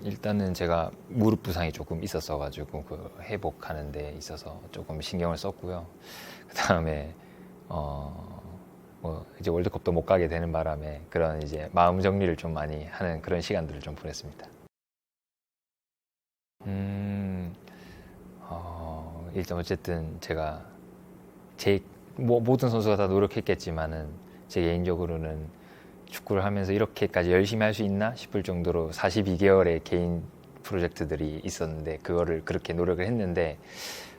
일단은 제가 무릎 부상이 조금 있었어가지고 그 회복하는 데 있어서 조금 신경을 썼고요. 그 다음에 뭐 이제 월드컵도 못 가게 되는 바람에 그런 이제 마음 정리를 좀 많이 하는 그런 시간들을 좀 보냈습니다. 일단 어쨌든 제가 제 모든 선수가 다 노력했겠지만은 제 개인적으로는 축구를 하면서 이렇게까지 열심히 할 수 있나 싶을 정도로 42개월의 개인 프로젝트들이 있었는데 그거를 그렇게 노력을 했는데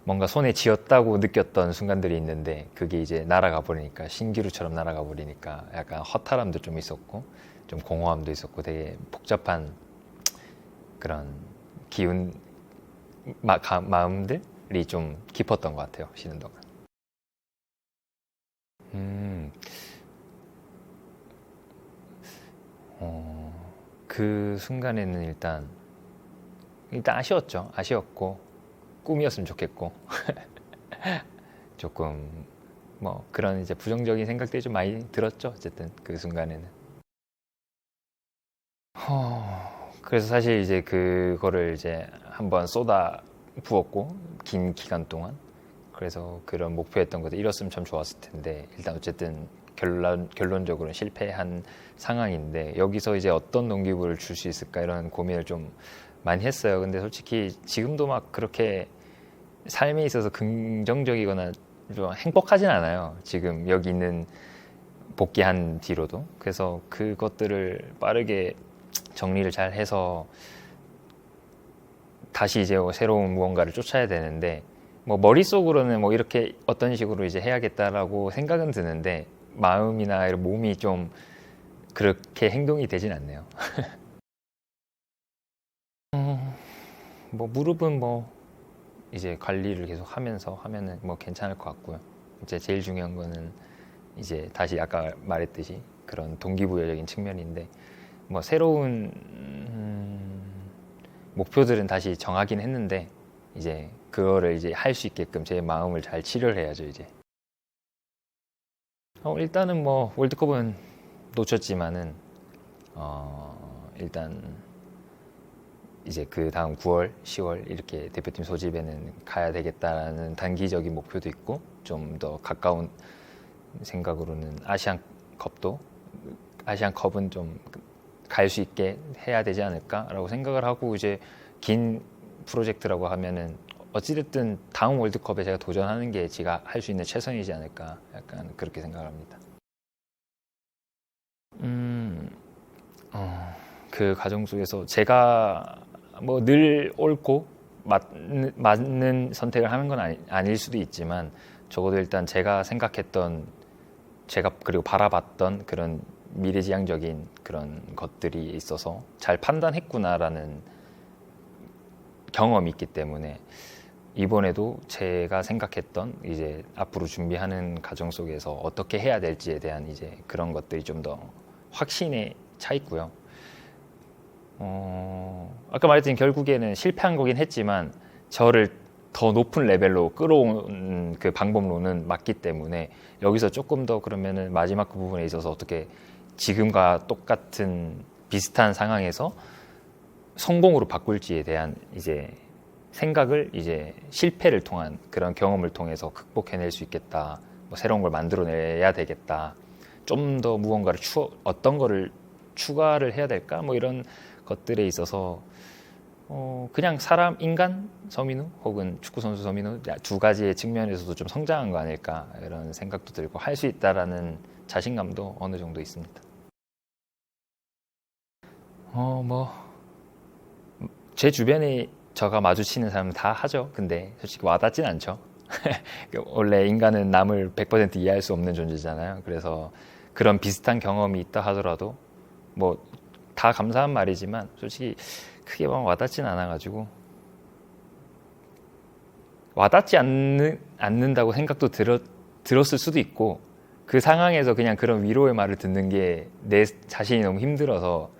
뭔가 손에 쥐었다고 느꼈던 순간들이 있는데 그게 이제 날아가 버리니까 신기루처럼 날아가 버리니까 약간 허탈함도 좀 있었고 좀 공허함도 있었고 되게 복잡한 그런 기운 마음들이 좀 깊었던 것 같아요. 쉬는 동안. 음, 그 순간에는 일단 아쉬웠죠. 아쉬웠고 꿈이었으면 좋겠고 조금 뭐 그런 이제 부정적인 생각들이 좀 많이 들었죠. 어쨌든 그 순간에는. 그래서 사실 이제 그거를 이제 한번 쏟아 부었고 긴 기간 동안 그래서 그런 목표했던 것들 이뤘으면 참 좋았을 텐데 일단 어쨌든 결론적으로는 실패한 상황인데 여기서 이제 어떤 동기부여를 줄 수 있을까 이런 고민을 좀 많이 했어요. 근데 솔직히 지금도 막 그렇게 삶에 있어서 긍정적이거나 좀 행복하진 않아요. 지금 여기 있는 복귀한 뒤로도. 그래서 그것들을 빠르게 정리를 잘 해서 다시 이제 새로운 무언가를 쫓아야 되는데 뭐 머릿속으로는 뭐 이렇게 어떤 식으로 이제 해야겠다라고 생각은 드는데 마음이나 이런 몸이 좀 그렇게 행동이 되진 않네요. 뭐 무릎은 뭐 이제 관리를 계속 하면서 하면은 뭐 괜찮을 것 같고요. 이제 제일 중요한 거는 이제 다시 아까 말했듯이 그런 동기부여적인 측면인데 뭐 새로운 목표들은 다시 정하긴 했는데 이제 그거를 이제 할 수 있게끔 제 마음을 잘 치료를 해야죠 이제. 일단은 뭐 월드컵은 놓쳤지만은 일단 이제 그 다음 9월, 10월 이렇게 대표팀 소집에는 가야 되겠다라는 단기적인 목표도 있고 좀 더 가까운 생각으로는 아시안컵은 좀 갈 수 있게 해야 되지 않을까라고 생각을 하고 이제 긴 프로젝트라고 하면은 어찌됐든 다음 월드컵에 제가 도전하는 게 제가 할 수 있는 최선이지 않을까 약간 그렇게 생각을 합니다. 그 과정 속에서 제가 뭐 늘 옳고 맞는 선택을 하는 건 아닐 수도 있지만 적어도 일단 제가 생각했던 제가 그리고 바라봤던 그런 미래지향적인 그런 것들이 있어서 잘 판단했구나라는 경험이 있기 때문에 이번에도 제가 생각했던 이제 앞으로 준비하는 과정 속에서 어떻게 해야 될지에 대한 이제 그런 것들이 좀 더 확신에 차 있고요. 아까 말했던 결국에는 실패한 거긴 했지만 저를 더 높은 레벨로 끌어온 그 방법론은 맞기 때문에 여기서 조금 더 그러면은 마지막 그 부분에 있어서 어떻게 지금과 똑같은 비슷한 상황에서 성공으로 바꿀지에 대한 이제 생각을 이제 실패를 통한 그런 경험을 통해서 극복해낼 수 있겠다. 뭐 새로운 걸 만들어내야 되겠다. 좀 더 무언가를 어떤 거를 추가를 해야 될까? 뭐 이런 것들에 있어서 그냥 사람, 인간 서민우 혹은 축구 선수 서민우 두 가지의 측면에서도 좀 성장한 거 아닐까 이런 생각도 들고 할 수 있다라는 자신감도 어느 정도 있습니다. 뭐 제 주변에 저가 마주치는 사람은 다 하죠. 근데 솔직히 와닿진 않죠. 원래 인간은 남을 100% 이해할 수 없는 존재잖아요. 그래서 그런 비슷한 경험이 있다 하더라도 뭐 다 감사한 말이지만 솔직히 크게 막 와닿진 않아가지고 와닿지 않는다고 생각도 들었을 수도 있고 그 상황에서 그냥 그런 위로의 말을 듣는 게 내 자신이 너무 힘들어서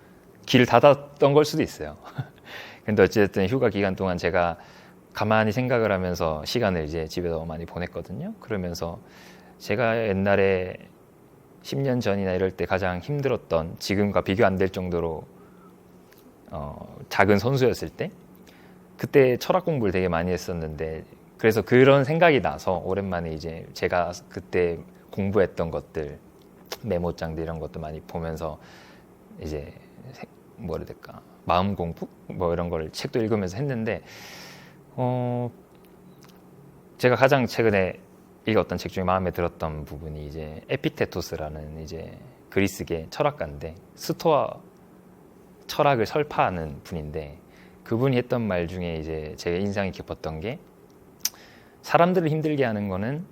길을 닫았던 걸 수도 있어요. 근데 어쨌든 휴가 기간 동안 제가 가만히 생각을 하면서 시간을 이제 집에서 많이 보냈거든요. 그러면서 제가 옛날에 10년 전이나 이럴 때 가장 힘들었던 지금과 비교 안 될 정도로 작은 선수였을 때 그때 철학 공부를 되게 많이 했었는데 그래서 그런 생각이 나서 오랜만에 이제 제가 그때 공부했던 것들 메모장들 이런 것도 많이 보면서 이제 뭐라 해야 될까 마음 공부 뭐 이런 걸 책도 읽으면서 했는데 제가 가장 최근에 읽었던 책 중에 마음에 들었던 부분이 이제 에피테토스라는 이제 그리스계 철학가인데 스토아 철학을 설파하는 분인데 그분이 했던 말 중에 이제 제가 인상이 깊었던 게 사람들을 힘들게 하는 거는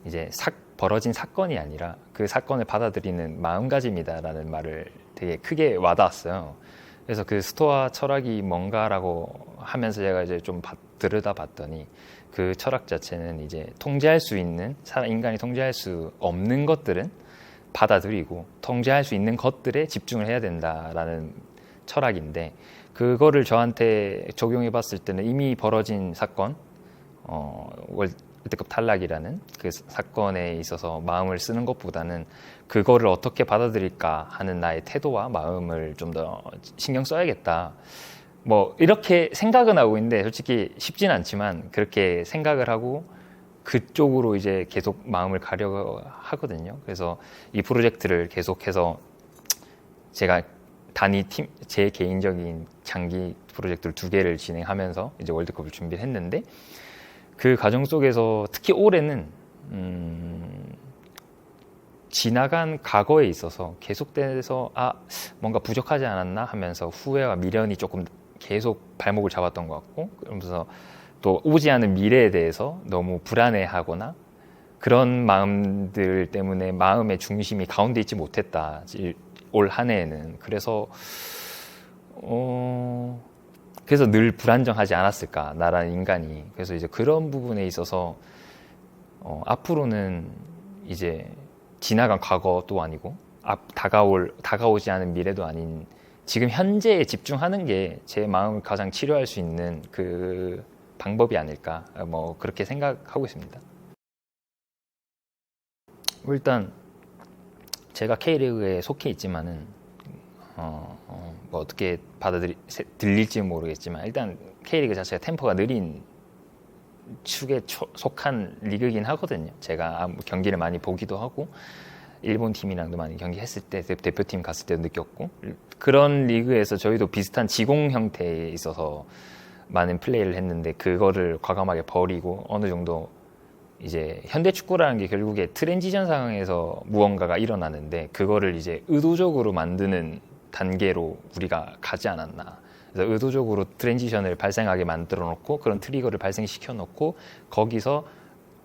이제 벌어진 사건이 아니라 그 사건을 받아들이는 마음가짐이다라는 말을 되게 크게 와닿았어요. 그래서 그 스토아 철학이 뭔가라고 하면서 제가 이제 좀 들여다봤더니 그 철학 자체는 이제 통제할 수 있는 인간이 통제할 수 없는 것들은 받아들이고 통제할 수 있는 것들에 집중을 해야 된다라는 철학인데 그거를 저한테 적용해 봤을 때는 이미 벌어진 사건 월드컵 탈락이라는 그 사건에 있어서 마음을 쓰는 것보다는 그거를 어떻게 받아들일까 하는 나의 태도와 마음을 좀 더 신경 써야겠다. 뭐 이렇게 생각은 하고 있는데 솔직히 쉽진 않지만 그렇게 생각을 하고 그쪽으로 이제 계속 마음을 가려고 하거든요. 그래서 이 프로젝트를 계속해서 제가 단위 팀, 제 개인적인 장기 프로젝트를 2개를 진행하면서 이제 월드컵을 준비를 했는데 그 과정 속에서 특히 올해는 지나간 과거에 있어서 계속돼서 뭔가 부족하지 않았나 하면서 후회와 미련이 조금 계속 발목을 잡았던 것 같고 그러면서 또 오지 않은 미래에 대해서 너무 불안해하거나 그런 마음들 때문에 마음의 중심이 가운데 있지 못했다 올 한 해에는 그래서 늘 불안정하지 않았을까 나라는 인간이 그래서 이제 그런 부분에 있어서 앞으로는 이제 지나간 과거도 아니고 다가오지 않은 미래도 아닌 지금 현재에 집중하는 게 제 마음을 가장 치료할 수 있는 그 방법이 아닐까 뭐 그렇게 생각하고 있습니다. 일단 제가 K리그에 속해 있지만은 뭐 어떻게 들릴지 모르겠지만 일단 K리그 자체가 템포가 느린 축에 속한 리그이긴 하거든요. 제가 경기를 많이 보기도 하고 일본 팀이랑도 많이 경기했을 때 대표팀 갔을 때도 느꼈고 그런 리그에서 저희도 비슷한 지공 형태에 있어서 많은 플레이를 했는데 그거를 과감하게 버리고 어느 정도 이제 현대 축구라는 게 결국에 트랜지션 상황에서 무언가가 일어나는데 그거를 이제 의도적으로 만드는 단계로 우리가 가지 않았나. 그래서 의도적으로 트랜지션을 발생하게 만들어 놓고 그런 트리거를 발생시켜 놓고 거기서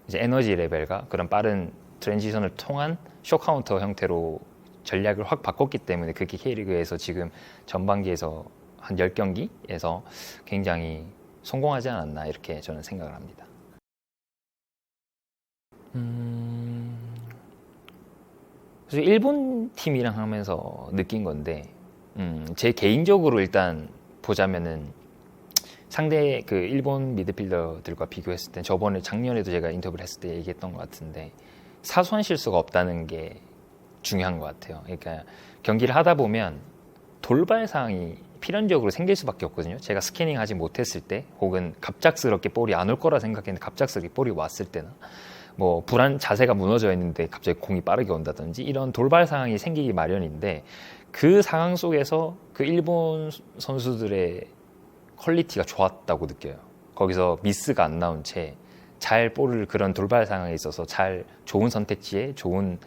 이제 에너지 레벨과 그런 빠른 트랜지션을 통한 쇼 카운터 형태로 전략을 확 바꿨기 때문에 그게 K리그에서 지금 전반기에서 한 10경기에서 굉장히 성공하지 않았나 이렇게 저는 생각을 합니다. 그래서 일본 팀이랑 하면서 느낀 건데 제 개인적으로 일단 보자면은 상대 그 일본 미드필더들과 비교했을 때 저번에 작년에도 제가 인터뷰를 했을 때 얘기했던 것 같은데 사소한 실수가 없다는 게 중요한 것 같아요. 그러니까 경기를 하다 보면 돌발 상황이 필연적으로 생길 수밖에 없거든요. 제가 스캐닝하지 못했을 때 혹은 갑작스럽게 볼이 안 올 거라 생각했는데 갑작스럽게 볼이 왔을 때나 뭐 자세가 무너져 있는데 갑자기 공이 빠르게 온다든지 이런 돌발 상황이 생기기 마련인데 그 상황 속에서 그 일본 선수들의 퀄리티가 좋았다고 느껴요. 거기서 미스가 안 나온 채 잘 볼을 그런 돌발 상황에 있어서 잘 좋은 선택지에 좋은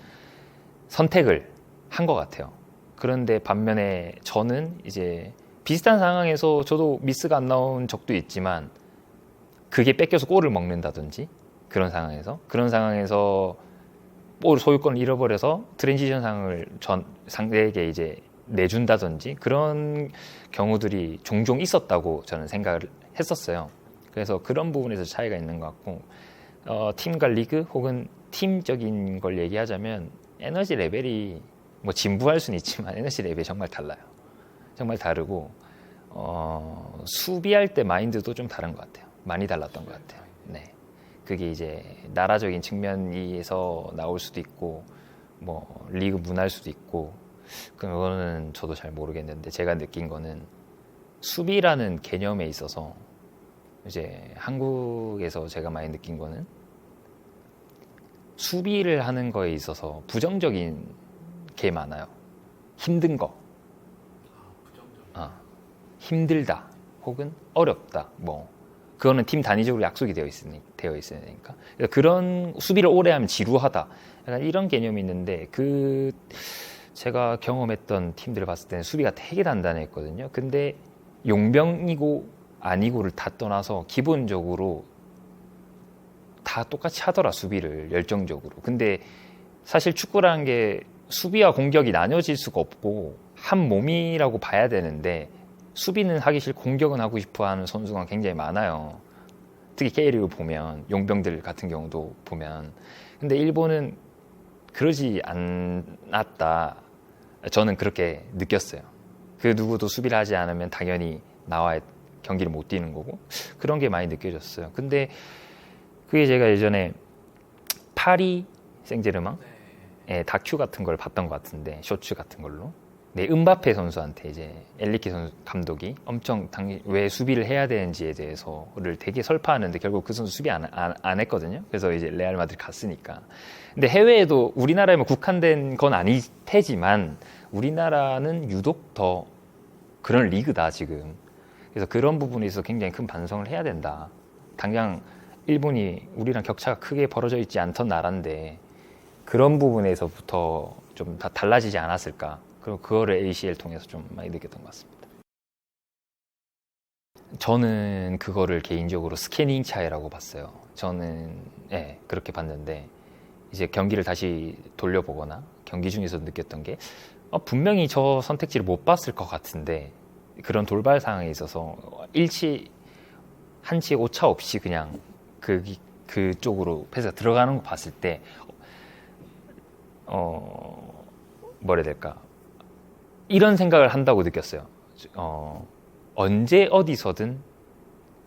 선택을 한 것 같아요. 그런데 반면에 저는 이제 비슷한 상황에서 저도 미스가 안 나온 적도 있지만 그게 뺏겨서 골을 먹는다든지 그런 상황에서 볼 소유권을 잃어버려서 트랜지션 상황을 상대에게 이제 내준다든지 그런 경우들이 종종 있었다고 저는 생각을 했었어요. 그래서 그런 부분에서 차이가 있는 것 같고 팀과 리그 혹은 팀적인 걸 얘기하자면 에너지 레벨이 뭐 진부할 수는 있지만 에너지 레벨이 정말 달라요. 정말 다르고 수비할 때 마인드도 좀 다른 것 같아요. 많이 달랐던 것 같아요. 네, 그게 이제 나라적인 측면에서 나올 수도 있고 뭐 리그 문화일 수도 있고 그거는 저도 잘 모르겠는데 제가 느낀 거는 수비라는 개념에 있어서 이제 한국에서 제가 많이 느낀 거는 수비를 하는 거에 있어서 부정적인 게 많아요. 힘든 거, 힘들다, 혹은 어렵다. 뭐 그거는 팀 단위적으로 약속이 되어 있으니까 그러니까 그런 수비를 오래 하면 지루하다. 약간 이런 개념이 있는데 제가 경험했던 팀들을 봤을 때는 수비가 되게 단단했거든요. 근데 용병이고 아니고를 다 떠나서 기본적으로 다 똑같이 하더라, 수비를 열정적으로. 근데 사실 축구라는 게 수비와 공격이 나뉘어질 수가 없고 한 몸이라고 봐야 되는데 수비는 하기 싫고 공격은 하고 싶어 하는 선수가 굉장히 많아요. 특히 K리그 보면 용병들 같은 경우도 보면. 근데 일본은 그러지 않았다. 저는 그렇게 느꼈어요. 그 누구도 수비를 하지 않으면 당연히 나와 경기를 못 뛰는 거고 그런 게 많이 느껴졌어요. 근데 그게 제가 예전에 파리 생제르맹 다큐 같은 걸 봤던 것 같은데, 쇼츠 같은 걸로. 네, 음바페 선수한테 이제 엘리키 선수 감독이 엄청 왜 수비를 해야 되는지에 대해서를 되게 설파하는데 결국 그 선수 수비 안 했거든요. 그래서 이제 레알 마드리드 갔으니까. 근데 해외에도 우리나라에만 국한된 건 아닐 테지만 우리나라는 유독 더 그런 리그다 지금. 그래서 그런 부분에 있어서 굉장히 큰 반성을 해야 된다. 당장 일본이 우리랑 격차가 크게 벌어져 있지 않던 나라인데 그런 부분에서부터 좀 다 달라지지 않았을까. 그리고 그거를 ACL 통해서 좀 많이 느꼈던 것 같습니다. 저는 그거를 개인적으로 스캐닝 차이라고 봤어요. 저는 그렇게 봤는데 이제 경기를 다시 돌려보거나 경기 중에서 느꼈던 게 분명히 저 선택지를 못 봤을 것 같은데 그런 돌발 상황에 있어서 한치 오차 없이 그냥 그쪽으로 패스가 들어가는 거 봤을 때 뭐라 해야 될까, 이런 생각을 한다고 느꼈어요. 언제 어디서든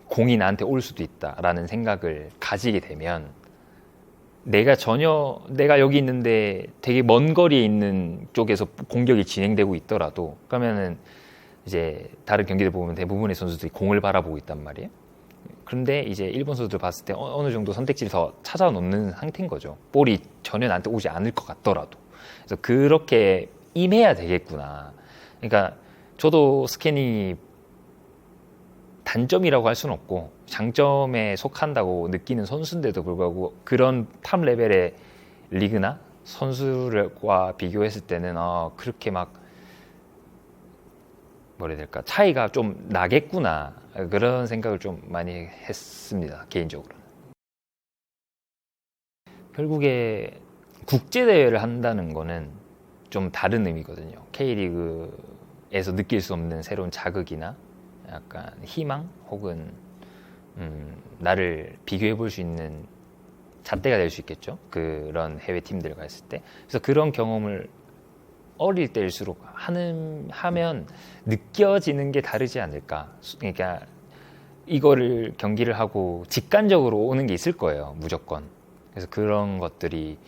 공이 나한테 올 수도 있다라는 생각을 가지게 되면 내가 여기 있는데 되게 먼 거리에 있는 쪽에서 공격이 진행되고 있더라도 그러면은 이제 다른 경기를 보면 대부분의 선수들이 공을 바라보고 있단 말이에요. 그런데 이제 일본 선수들 봤을 때 어느 정도 선택지를 더 찾아놓는 상태인 거죠. 볼이 전혀 나한테 오지 않을 것 같더라도. 그래서 그렇게 임해야 되겠구나. 그러니까 저도 스캐닝이 단점이라고 할 수는 없고 장점에 속한다고 느끼는 선수인데도 불구하고 그런 탑 레벨의 리그나 선수들과 비교했을 때는 그렇게 막 뭐라 해야 될까, 차이가 좀 나겠구나, 그런 생각을 좀 많이 했습니다. 개인적으로는. 결국에 국제대회를 한다는 거는 좀 다른 의미거든요. K리그에서 느낄 수 없는 새로운 자극이나 약간 희망 혹은 나를 비교해 볼 수 있는 잣대가 될 수 있겠죠. 그런 해외 팀들과 했을 때. 그래서 그런 경험을 어릴 때일수록 하면 느껴지는 게 다르지 않을까. 그러니까 이거를 경기를 하고 직관적으로 오는 게 있을 거예요, 무조건. 그래서 그런 것들이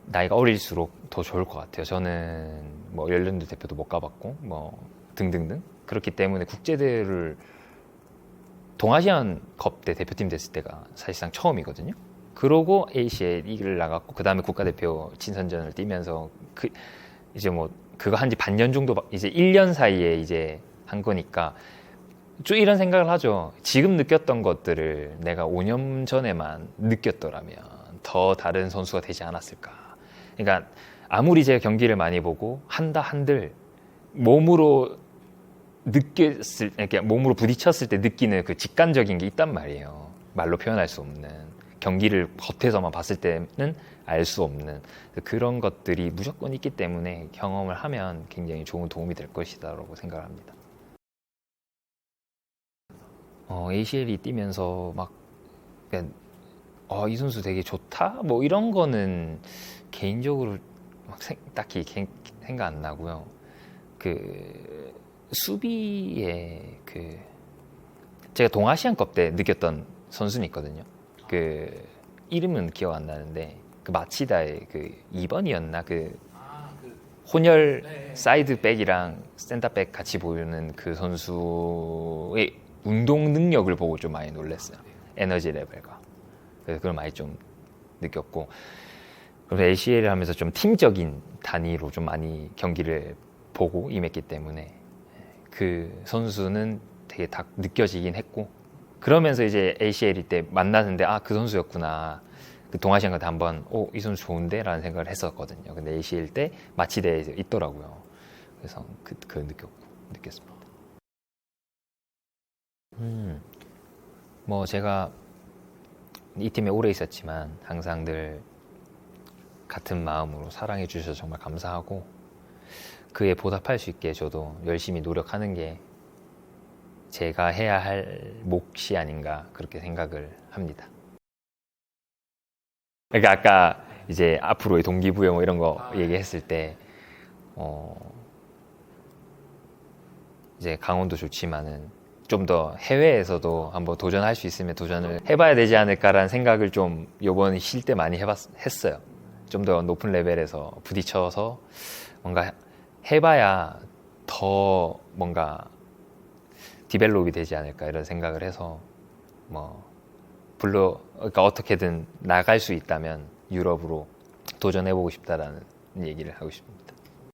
나이가 어릴수록 더 좋을 것 같아요. 저는 뭐 아일랜드 대표도 못 가봤고 뭐 등등등. 그렇기 때문에 국제대회를 동아시안컵 때 대표팀 됐을 때가 사실상 처음이거든요. 그러고 ACL을 나갔고 그 다음에 국가대표 친선전을 뛰면서 이제 뭐 그거 한지 반년 정도, 이제 1년 사이에 이제 한 거니까 좀 이런 생각을 하죠. 지금 느꼈던 것들을 내가 5년 전에만 느꼈더라면 더 다른 선수가 되지 않았을까. 그러니까 아무리 제가 경기를 많이 보고 한들 몸으로 몸으로 부딪혔을 때 느끼는 그 직관적인 게 있단 말이에요. 말로 표현할 수 없는. 경기를 겉에서만 봤을 때는 알 수 없는 그런 것들이 무조건 있기 때문에 경험을 하면 굉장히 좋은 도움이 될 것이다라고 생각을 합니다. ACL이 뛰면서 막 그냥 이 선수 되게 좋다? 뭐 이런 거는 개인적으로 막 딱히 생각 안 나고요. 그 수비에 제가 동아시안컵 때 느꼈던 선수는 있거든요. 그 이름은 기억 안 나는데 그 마치다의 그 2번이었나, 그 혼혈 사이드백이랑 센터백 같이 보이는 그 선수의 운동 능력을 보고 좀 많이 놀랐어요. 에너지 레벨과. 그래서 그걸 많이 좀 느꼈고, 그래서 ACL을 하면서 좀 팀적인 단위로 좀 많이 경기를 보고 임했기 때문에 그 선수는 되게 딱 느껴지긴 했고, 그러면서 이제 ACL 때 만났는데 그 선수였구나. 그 동아시안 같은 한번 이 선수 좋은데? 라는 생각을 했었거든요. 근데 ACL 때 마치대에 있더라고요. 그래서 그 느꼈습니다. 뭐 제가 이 팀에 오래 있었지만 항상 늘 같은 마음으로 사랑해 주셔서 정말 감사하고, 그에 보답할 수 있게 저도 열심히 노력하는 게 제가 해야 할 몫이 아닌가 그렇게 생각을 합니다. 그러니까 아까 이제 앞으로의 동기부여 뭐 이런 거 얘기했을 때 이제 강원도 좋지만은 좀 더 해외에서도 한번 도전할 수 있으면 도전을 해봐야 되지 않을까라는 생각을 좀 요번 쉴 때 많이 했어요. 좀 더 높은 레벨에서 부딪혀서 뭔가 해봐야 더 뭔가 디벨롭이 되지 않을까 이런 생각을 해서 그러니까 어떻게든 나갈 수 있다면 유럽으로 도전해보고 싶다라는 얘기를 하고 싶습니다.